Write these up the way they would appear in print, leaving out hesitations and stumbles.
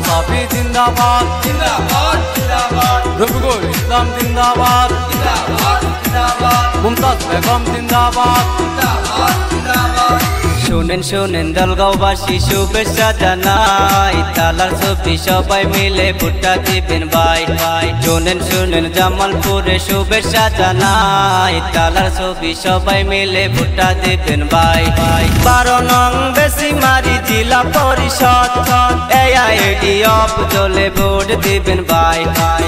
সাফি জিন্দাবাদ জিন্দাবাদ জিন্দাবাদ রফিকুল ইসলাম জিন্দাবাদ জিন্দাবাদ জিন্দাবাদ মুমতাজ বেগম জিন্দাবাদ জিন্দাবাদ জিন্দাবাদ শুনেন শুনেন দলগাঁওবাসী শুভেচ্ছা জানাই তালার ছবি সবাই মিলে ভুট্টা দিবেন ভাই ভাই শুনেন শুনেন জামালপুরে শুভেচ্ছা জানাই তালার ছবি সবাই মিলে ভুট্টা দিবেন ভাই ভাই 12 নং বেশিমারি জেলা পরিষদ এআইডি অফজলে ভোট দিবেন ভাই ভাই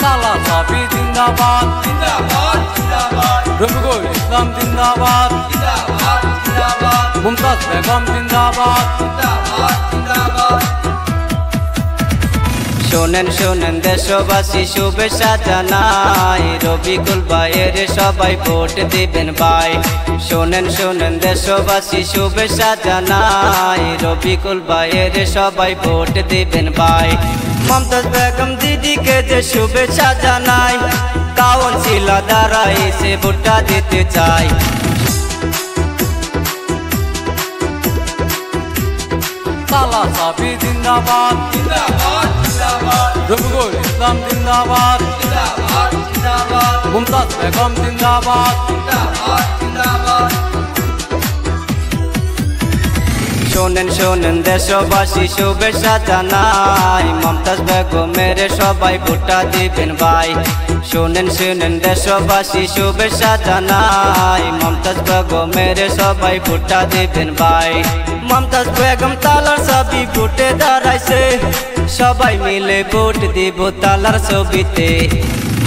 তালা সাফি জিন্দাবাদ জিন্দাবাদ জিন্দাবাদ রফিকুল ইসলাম জিন্দাবাদ জিন্দাবাদ জিন্দাবাদ মুমতাজ বেগম জিন্দাবাদ জিন্দাবাদ জিন্দাবাদ শোনেন শোনেন দেশবাসী শুভেচ্ছা জানাই রবিকুল ভাইয়ের সবাই ভোট দিবেন ভাই শোনেন শোনেন দেশবাসী শুভেচ্ছা জানাই রবিকুল ভাইয়ের সবাই ভোট দিবেন ভাই মমতাজ বেগম দিদিকে যে শুভেচ্ছা জানাই কাউন্সিলর দ্বারা এসে ভোটটা দিতে চাই তালা সাফি জিন্দাবাদ জিন্দাবাদ জিন্দাবাদ রফিকুল ইসলাম জিন্দাবাদ জিন্দাবাদ জিন্দাবাদ মুমতাজ বেগম জিন্দাবাদ জিন্দাবাদ জিন্দাবাদ শোনেন শোনেন দেশবাসী শুভেচ্ছা জানাই মমতাজ বেগমের সবাই ভোটটা দিবেন ভাই শোনেন শোনেন দেশবাসী শুভেচ্ছা জানাই মমতাজ বেগমের সবাই ভোটটা দিবেন ভাই মমতাজ বেগম তালার ছবি ভোটে দাঁড়াইছে সবাই মিলে ভোট দিব তালার ছবিতে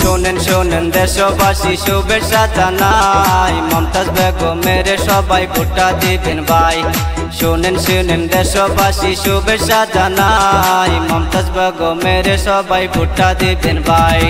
শোনেন শোনেন দেশবাসী শুভেচ্ছা জানাই মমতাজ বেগমের সবাই ভোটটা দিবেন ভাই শোনেন শোনেন দেশবাসী শুভেচ্ছা জানাই মমতাজ বেগমের সবাই ভোটটা দিবেন ভাই।